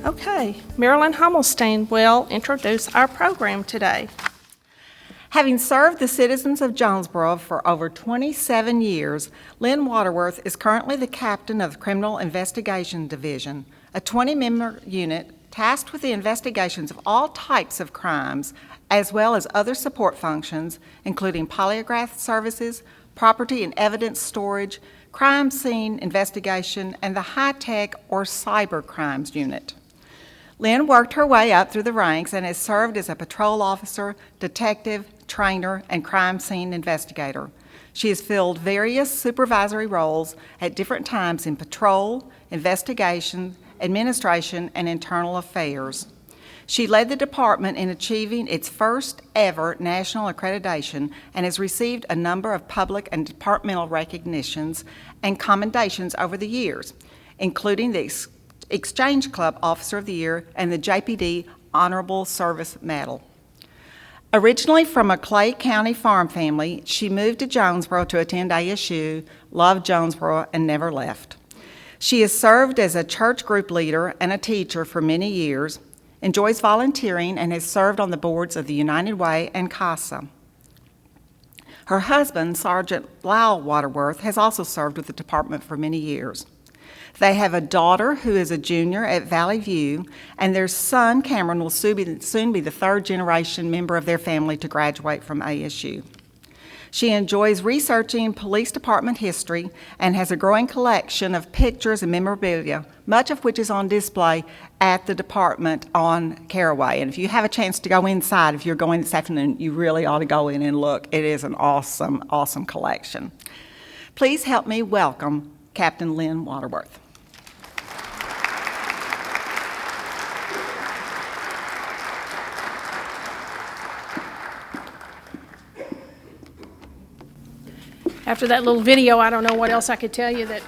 Okay, Marilyn Hummelstein will introduce our program today. Having served the citizens of Jonesboro for over 27 years, Lynn Waterworth is currently the captain of the Criminal Investigation Division, a 20-member unit tasked with the investigations of all types of crimes, as well as other support functions, including polygraph services, property and evidence storage, crime scene investigation, and the high-tech or cyber crimes unit. Lynn worked her way up through the ranks and has served as a patrol officer, detective, trainer, and crime scene investigator. She has filled various supervisory roles at different times in patrol, investigation, administration, and internal affairs. She led the department in achieving its first ever national accreditation and has received a number of public and departmental recognitions and commendations over the years, including the Exchange Club Officer of the Year and the JPD Honorable Service Medal. Originally from a Clay County farm family, she moved to Jonesboro to attend ASU, loved Jonesboro, and never left. She has served as a church group leader and a teacher for many years, enjoys volunteering, and has served on the boards of the United Way and CASA. Her husband, Sergeant Lyle Waterworth, has also served with the department for many years. They have a daughter who is a junior at Valley View, and their son, Cameron, will soon be the third-generation member of their family to graduate from ASU. She enjoys researching police department history and has a growing collection of pictures and memorabilia, much of which is on display at the department on Caraway. And if you have a chance to go inside, if you're going this afternoon, you really ought to go in and look. It is an awesome, awesome collection. Please help me welcome Captain Lynn Waterworth. After that little video, I don't know what else I could tell you that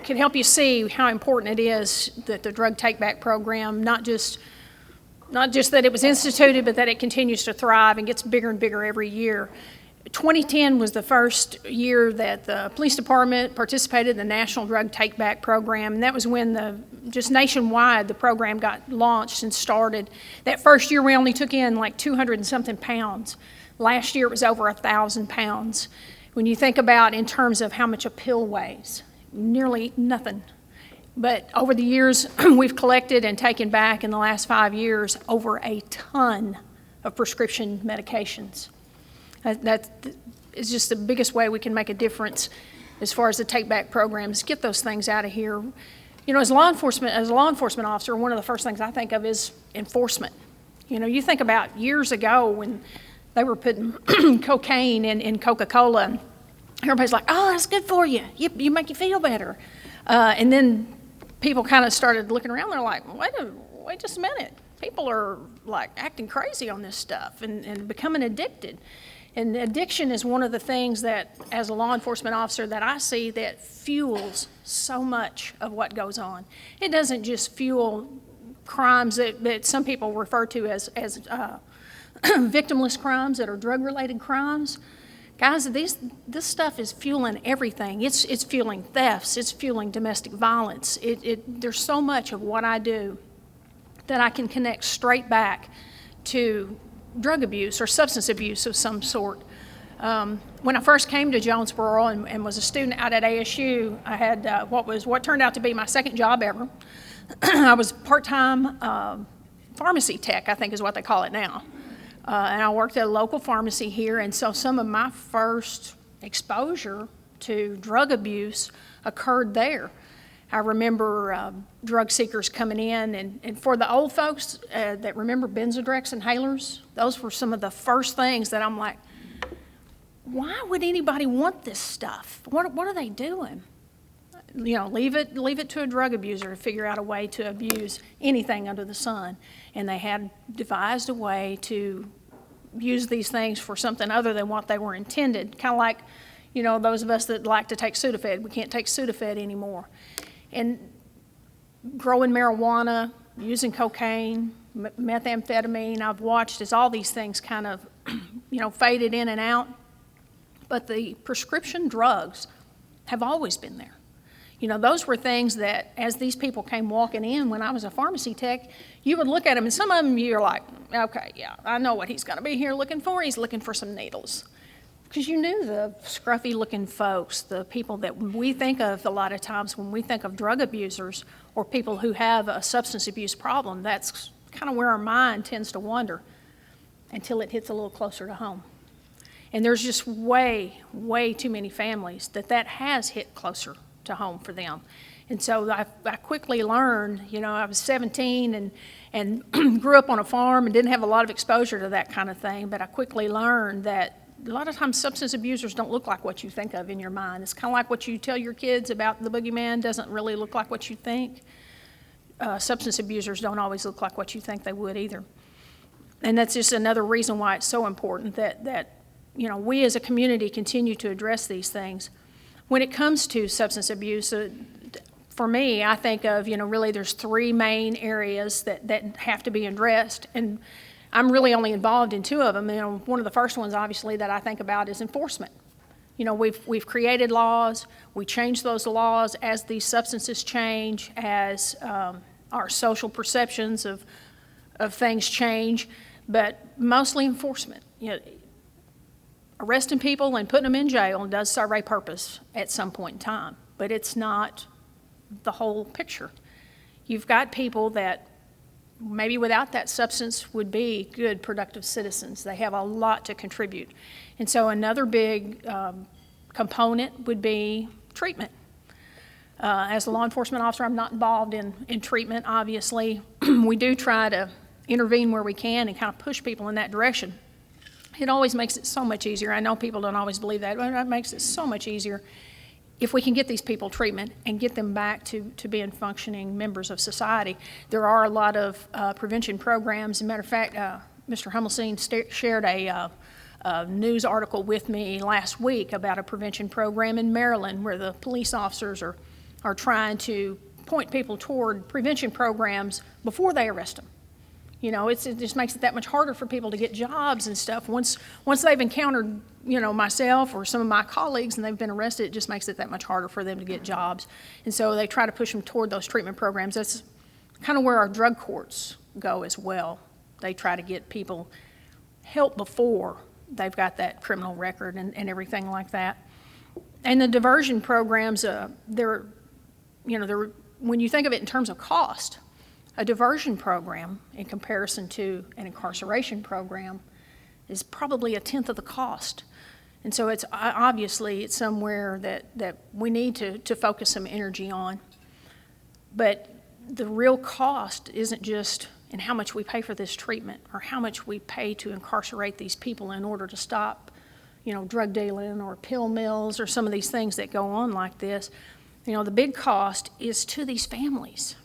can help you see how important it is that the drug take-back program, not just that it was instituted, but that it continues to thrive and gets bigger and bigger every year. 2010 was the first year that the police department participated in the National Drug Take-Back Program, and that was when just nationwide the program got launched and started. That first year we only took in like 200 and something pounds. Last year it was over 1,000 pounds. When you think about in terms of how much a pill weighs, nearly nothing. But over the years we've collected and taken back in the last 5 years over a ton of prescription medications. That is just the biggest way we can make a difference as far as the take-back programs. Get those things out of here. You know, as a law enforcement officer, one of the first things I think of is enforcement. You know, you think about years ago when they were putting cocaine in Coca-Cola, and everybody's like, oh, that's good for you. You make you feel better. And then people kind of started looking around. They're like, wait just a minute. People are like acting crazy on this stuff and becoming addicted. And addiction is one of the things that, as a law enforcement officer, that I see that fuels so much of what goes on. It doesn't just fuel crimes that some people refer to as victimless crimes that are drug-related crimes. Guys, this stuff is fueling everything. It's fueling thefts. It's fueling domestic violence. There's so much of what I do that I can connect straight back to drug abuse or substance abuse of some sort. When I first came to Jonesboro and was a student out at ASU, I had what turned out to be my second job ever. I was part-time pharmacy tech, I think is what they call it now. And I worked at a local pharmacy here, and so some of my first exposure to drug abuse occurred there. I remember drug seekers coming in, and for the old folks that remember Benzodrex inhalers, those were some of the first things that I'm like, why would anybody want this stuff? What are they doing? You know, leave it to a drug abuser to figure out a way to abuse anything under the sun. And they had devised a way to use these things for something other than what they were intended. Kind of like, you know, those of us that like to take Sudafed. We can't take Sudafed anymore. And growing marijuana, using cocaine, methamphetamine, I've watched as all these things kind of, you know, faded in and out. But the prescription drugs have always been there. You know, those were things that, as these people came walking in when I was a pharmacy tech, you would look at them, and some of them you're like, okay, yeah, I know what he's going to be here looking for. He's looking for some needles. Because you knew the scruffy-looking folks, the people that we think of a lot of times when we think of drug abusers or people who have a substance abuse problem. That's kind of where our mind tends to wander until it hits a little closer to home. And there's just way, way too many families that has hit closer to home for them. And so I quickly learned, you know, I was 17 and grew up on a farm and didn't have a lot of exposure to that kind of thing, but I quickly learned that a lot of times substance abusers don't look like what you think of in your mind. It's kind of like what you tell your kids about the boogeyman doesn't really look like what you think. Substance abusers don't always look like what you think they would either. And that's just another reason why it's so important that you know, we as a community continue to address these things. When it comes to substance abuse, for me, I think of, you know, really there's three main areas that have to be addressed, and I'm really only involved in two of them. You know, one of the first ones, obviously, that I think about is enforcement. You know, we've created laws, we change those laws as these substances change, as our social perceptions of things change, but mostly enforcement. You know, arresting people and putting them in jail does serve a purpose at some point in time, but it's not the whole picture. You've got people that maybe without that substance would be good, productive citizens. They have a lot to contribute. And so another big component would be treatment. As a law enforcement officer, I'm not involved in treatment, obviously. We do try to intervene where we can and kind of push people in that direction. It always makes it so much easier. I know people don't always believe that, but it makes it so much easier if we can get these people treatment and get them back to being functioning members of society. There are a lot of prevention programs. As a matter of fact, Mr. Hummelstein shared a news article with me last week about a prevention program in Maryland where the police officers are trying to point people toward prevention programs before they arrest them. You know, it just makes it that much harder for people to get jobs and stuff. Once they've encountered, you know, myself or some of my colleagues and they've been arrested, it just makes it that much harder for them to get jobs. And so they try to push them toward those treatment programs. That's kind of where our drug courts go as well. They try to get people help before they've got that criminal record and everything like that. And the diversion programs, when you think of it in terms of cost, a diversion program in comparison to an incarceration program is probably 1/10 of the cost. And so it's obviously it's somewhere that we need to focus some energy on. But the real cost isn't just in how much we pay for this treatment or how much we pay to incarcerate these people in order to stop, you know, drug dealing or pill mills or some of these things that go on like this. You know, the big cost is to these families,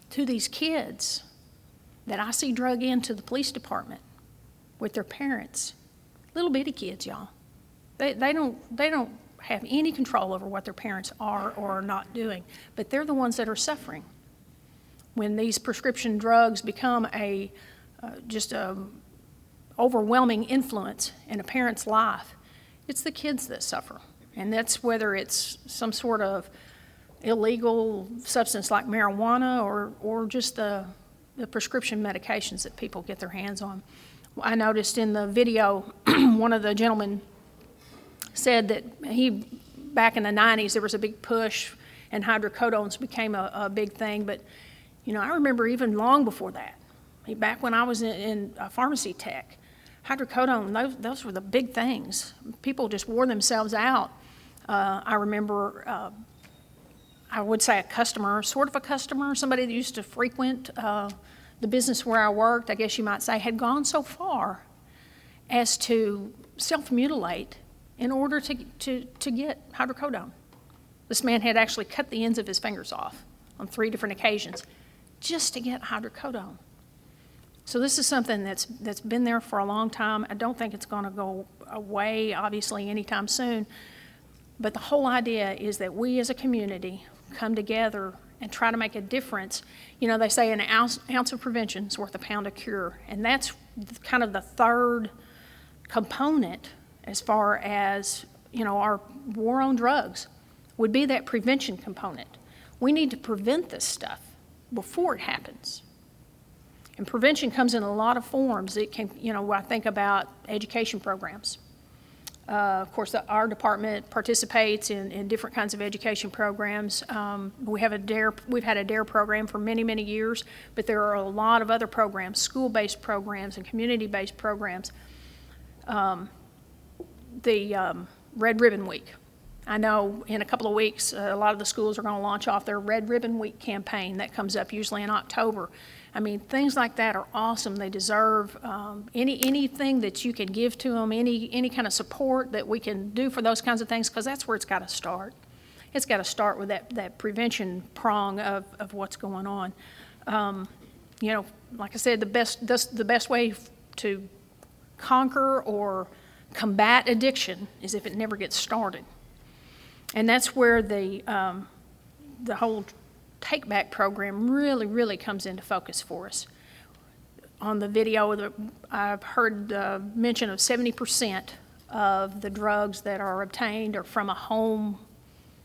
to these kids that I see drug into the police department with their parents. Little bitty kids, y'all. They don't have any control over what their parents are or are not doing, but they're the ones that are suffering. When these prescription drugs become just a overwhelming influence in a parent's life, it's the kids that suffer. And that's whether it's some sort of illegal substance like marijuana or just the prescription medications that people get their hands on. I noticed in the video, one of the gentlemen said that back in the 90s, there was a big push and hydrocodones became a big thing. But, you know, I remember even long before that, back when I was in pharmacy tech, hydrocodone, those were the big things. People just wore themselves out. I remember I would say a customer, somebody that used to frequent the business where I worked, I guess you might say, had gone so far as to self-mutilate in order to get hydrocodone. This man had actually cut the ends of his fingers off on 3 different occasions just to get hydrocodone. So this is something that's been there for a long time. I don't think it's going to go away, obviously, anytime soon. But the whole idea is that we as a community come together and try to make a difference. You know, they say an ounce of prevention is worth a pound of cure. And that's kind of the third component as far as, you know, our war on drugs. would be that prevention component. We need to prevent this stuff before it happens. And prevention comes in a lot of forms. It can, I think about education programs. Of course, our department participates in different kinds of education programs. We've had a DARE program for many, many years, but there are a lot of other programs, school-based programs and community-based programs. The Red Ribbon Week. I know in a couple of weeks, a lot of the schools are going to launch off their Red Ribbon Week campaign that comes up usually in October. I mean, things like that are awesome. They deserve anything that you can give to them, any kind of support that we can do for those kinds of things, because that's where it's got to start. It's got to start with that prevention prong of what's going on. Like I said, the best way to conquer or combat addiction is if it never gets started. And that's where the whole take-back program really, really comes into focus for us. On the video, I've heard mention of 70% of the drugs that are obtained are from a home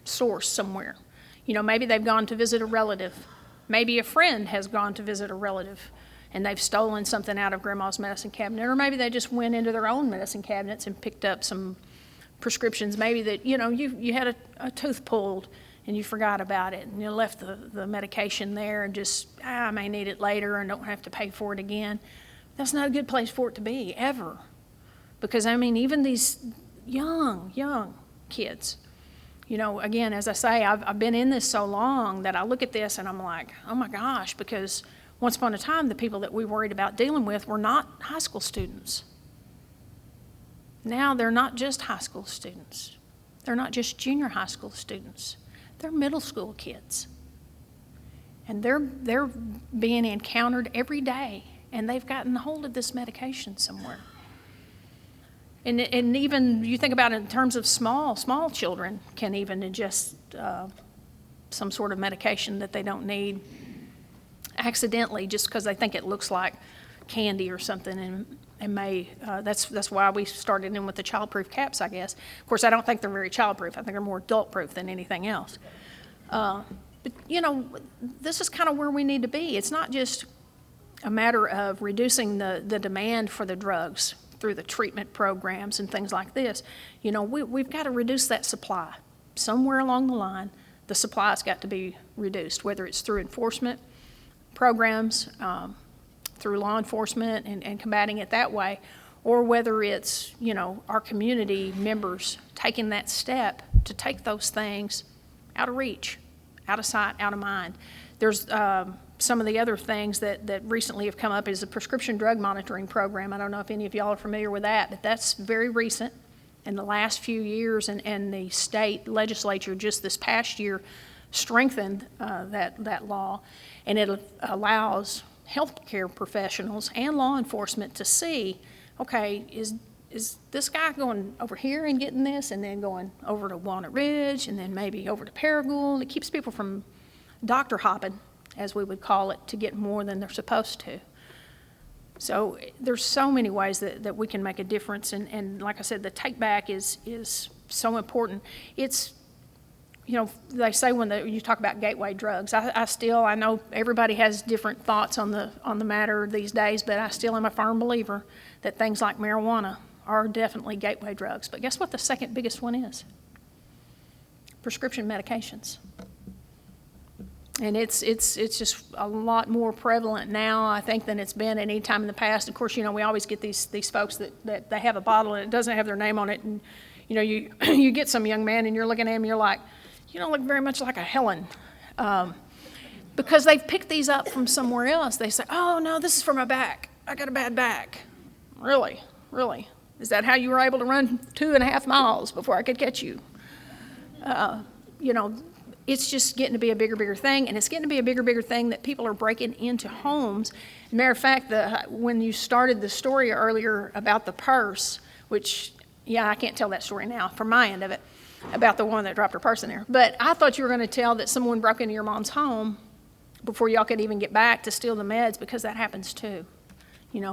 source somewhere. Maybe they've gone to visit a relative. Maybe a friend has gone to visit a relative and they've stolen something out of grandma's medicine cabinet, or maybe they just went into their own medicine cabinets and picked up some prescriptions. Maybe that, you had a tooth pulled and you forgot about it, and you left the medication there and just, I may need it later and don't have to pay for it again. That's not a good place for it to be, ever. Because, even these young kids, again, as I say, I've been in this so long that I look at this and I'm like, oh my gosh, because once upon a time, the people that we worried about dealing with were not high school students. Now they're not just high school students. They're not just junior high school students. They're middle school kids. And they're being encountered every day, and they've gotten hold of this medication somewhere. And even you think about it in terms of small children can even ingest some sort of medication that they don't need accidentally just because they think it looks like candy or something, and may that's why we started in with the child-proof caps, I guess. Of course, I don't think they're very child-proof. I think they're more adult-proof than anything else. But this is kind of where we need to be. It's not just a matter of reducing the demand for the drugs through the treatment programs and things like this. We've got to reduce that supply. Somewhere along the line, the supply's got to be reduced, whether it's through enforcement programs, through law enforcement and combating it that way, or whether it's, our community members taking that step to take those things out of reach, out of sight, out of mind. There's some of the other things that recently have come up is a prescription drug monitoring program. I don't know if any of y'all are familiar with that, but that's very recent in the last few years, and the state legislature just this past year strengthened that law, and it allows healthcare professionals and law enforcement to see, okay, is this guy going over here and getting this and then going over to Walnut Ridge and then maybe over to Paragould? It keeps people from doctor hopping, as we would call it, to get more than they're supposed to. So there's so many ways that we can make a difference, and like I said, the take back is so important. It's, they say when you talk about gateway drugs, I know everybody has different thoughts on the matter these days, but I still am a firm believer that things like marijuana are definitely gateway drugs. But guess what the second biggest one is? Prescription medications. And it's just a lot more prevalent now, I think, than it's been at any time in the past. Of course, we always get these folks that they have a bottle and it doesn't have their name on it, and you get some young man and you're looking at him and you're like, you don't look very much like a Helen. Because they've picked these up from somewhere else. They say, oh, no, this is for my back. I got a bad back. Really? Is that how you were able to run 2.5 miles before I could catch you? It's just getting to be a bigger thing, and it's getting to be a bigger thing that people are breaking into homes. Matter of fact, when you started the story earlier about the purse, which, I can't tell that story now from my end of it, about the woman that dropped her purse in there. But I thought you were going to tell that someone broke into your mom's home before y'all could even get back to steal the meds, because that happens too.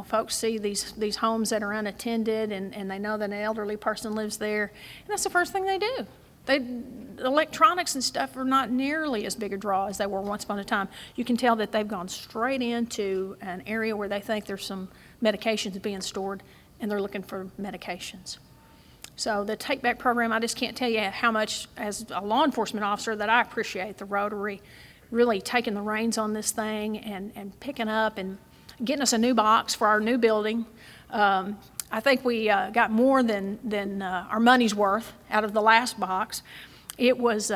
Folks see these homes that are unattended, and they know that an elderly person lives there, and that's the first thing they do. Electronics and stuff are not nearly as big a draw as they were once upon a time. You can tell that they've gone straight into an area where they think there's some medications being stored, and they're looking for medications. So the Take Back program, I just can't tell you how much, as a law enforcement officer, that I appreciate the Rotary really taking the reins on this thing and picking up and getting us a new box for our new building. I think we got more than our money's worth out of the last box. It was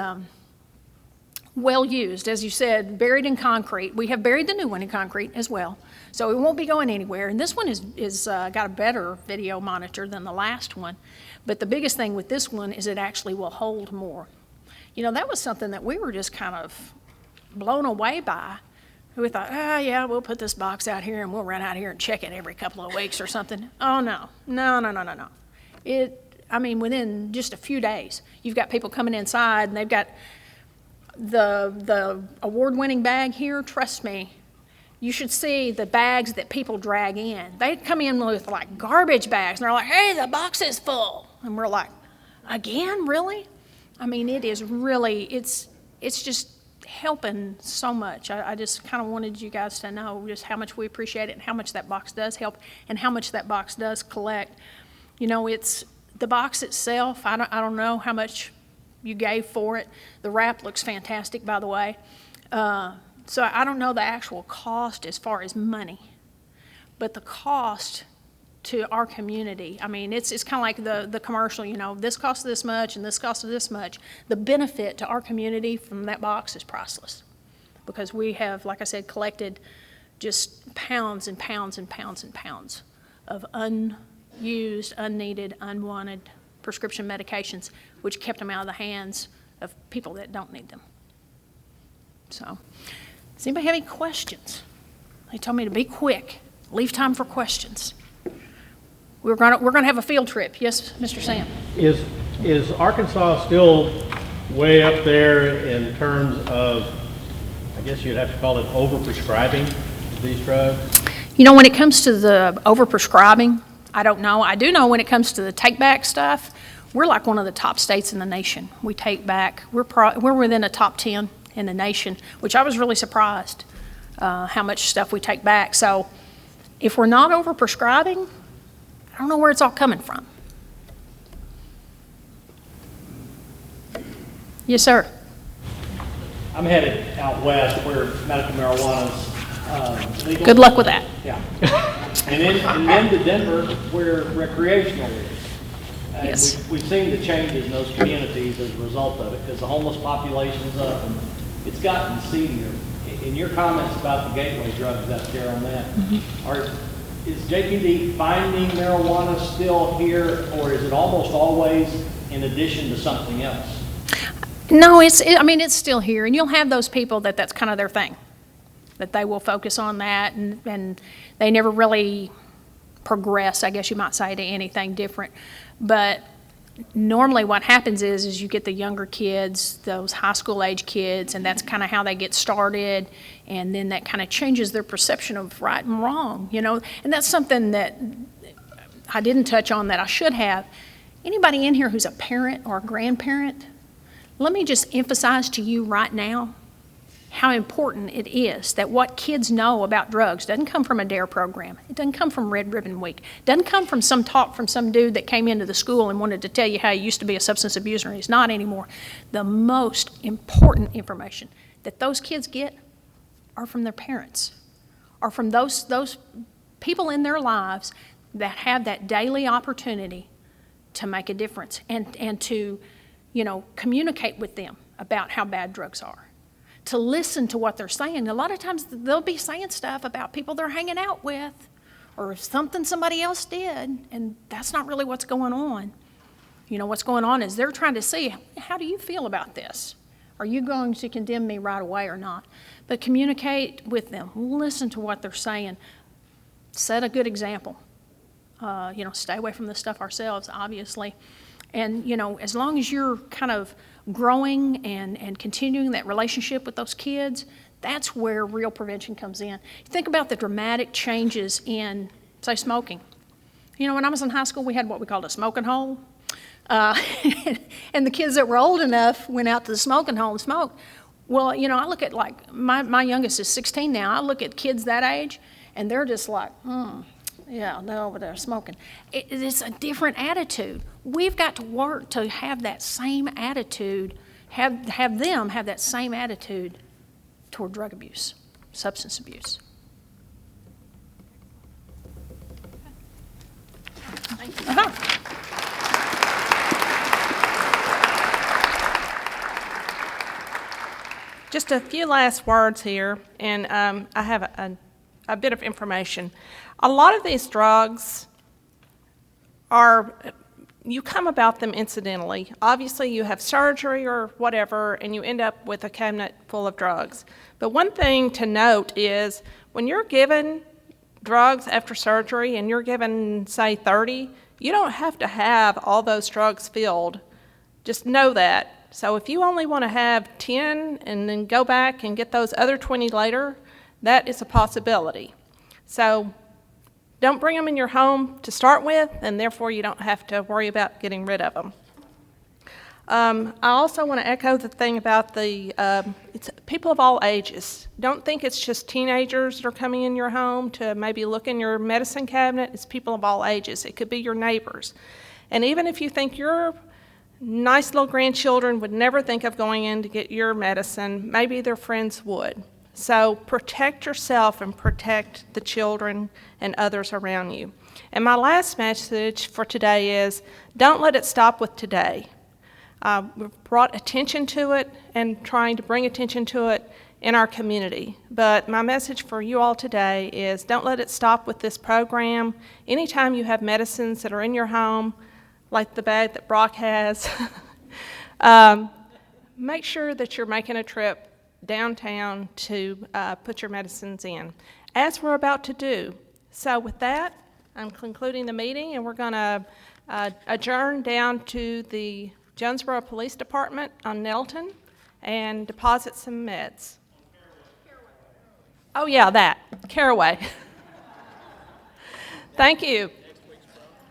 well used, as you said, buried in concrete. We have buried the new one in concrete as well, so it won't be going anywhere. And this one is got a better video monitor than the last one. But the biggest thing with this one is it actually will hold more. You know, that was something that we were just kind of blown away by. We thought, yeah, we'll put this box out here and we'll run out here and check it every couple of weeks or something. Oh, no. I mean, within just a few days, you've got people coming inside and they've got the award-winning bag here. Trust me, you should see the bags that people drag in. They come in with like garbage bags and they're like, hey, the box is full. And we're like, again, really? I mean, it is really, it's just helping so much. I just kind of wanted you guys to know just how much we appreciate it and how much that box does help and how much that box does collect. You know, it's the box itself, I don't know how much you gave for it. The wrap looks fantastic, by the way. So I don't know the actual cost as far as money, but the cost to our community, I mean, it's kind of like the commercial, you know, this costs this much and this costs this much. The benefit to our community from that box is priceless because we have, like I said, collected just pounds and pounds and pounds and pounds of unused, unneeded, unwanted prescription medications, which kept them out of the hands of people that don't need them. So, does anybody have any questions? They told me to be quick, leave time for questions. We're gonna have a field trip. Yes, Mr. Sam? Is Arkansas still way up there in terms of, I guess you'd have to call it overprescribing these drugs? You know, when it comes to the overprescribing, I don't know. I do know when it comes to the take-back stuff, we're like one of the top states in the nation. We take back, we're within the top 10 in the nation, which I was really surprised how much stuff we take back. So if we're not overprescribing, I don't know where it's all coming from. Yes, sir. I'm headed out west where medical marijuana's legal. Good luck with that. Yeah. and then to Denver where recreational is. And Yes. we've seen the changes in those communities as a result of it because the homeless population's up and it's gotten seedier. In your comments about the gateway drugs out there on that, is JPD finding marijuana still here, or is it almost always in addition to something else? No, I mean, it's still here, and you'll have those people that's kind of their thing, that they will focus on that, and they never really progress, I guess you might say, to anything different. But normally what happens is you get the younger kids, those high school age kids, and that's kind of how they get started, and then that kind of changes their perception of right and wrong, you know. And that's something that I didn't touch on that I should have. Anybody in here who's a parent or a grandparent, let me just emphasize to you right now how important it is that what kids know about drugs doesn't come from a DARE program. It doesn't come from Red Ribbon Week. It doesn't come from some talk from some dude that came into the school and wanted to tell you how he used to be a substance abuser and he's not anymore. The most important information that those kids get are from their parents, or from those people in their lives that have that daily opportunity to make a difference and to, you know, communicate with them about how bad drugs are. To listen to what they're saying. A lot of times they'll be saying stuff about people they're hanging out with or something somebody else did, and that's not really what's going on. You know, what's going on is they're trying to see, how do you feel about this? Are you going to condemn me right away or not? But communicate with them. Listen to what they're saying. Set a good example. You know, stay away from this stuff ourselves, obviously. And, you know, as long as you're kind of growing and continuing that relationship with those kids, that's where real prevention comes in. Think about the dramatic changes in, say, smoking. You know, when I was in high school, we had what we called a smoking hole. And the kids that were old enough went out to the smoking hole and smoked. Well, you know, I look at like, my youngest is 16 now. I look at kids that age, and they're just like, yeah, they're over there smoking. It's a different attitude. We've got to work to have that same attitude, have them have that same attitude toward drug abuse, substance abuse. Just a few last words here, and I have a bit of information. A lot of these drugs you come about them incidentally. Obviously, you have surgery or whatever, and you end up with a cabinet full of drugs. But one thing to note is when you're given drugs after surgery and you're given, say, 30, you don't have to have all those drugs filled. Just know that. So if you only want to have 10 and then go back and get those other 20 later, that is a possibility. So don't bring them in your home to start with, and therefore you don't have to worry about getting rid of them. I also want to echo the thing about it's people of all ages. Don't think it's just teenagers that are coming in your home to maybe look in your medicine cabinet. It's people of all ages. It could be your neighbors. And even if you think your nice little grandchildren would never think of going in to get your medicine, maybe their friends would. So protect yourself and protect the children and others around you. And my last message for today is, don't let it stop with today. We've brought attention to it and trying to bring attention to it in our community. But my message for you all today is, don't let it stop with this program. Anytime you have medicines that are in your home, like the bag that Brock has, make sure that you're making a trip downtown to put your medicines in, as we're about to do. So with that, I'm concluding the meeting, and we're going to adjourn down to the Jonesboro Police Department on Nelton and deposit some meds. Oh yeah, that, Caraway. Thank you.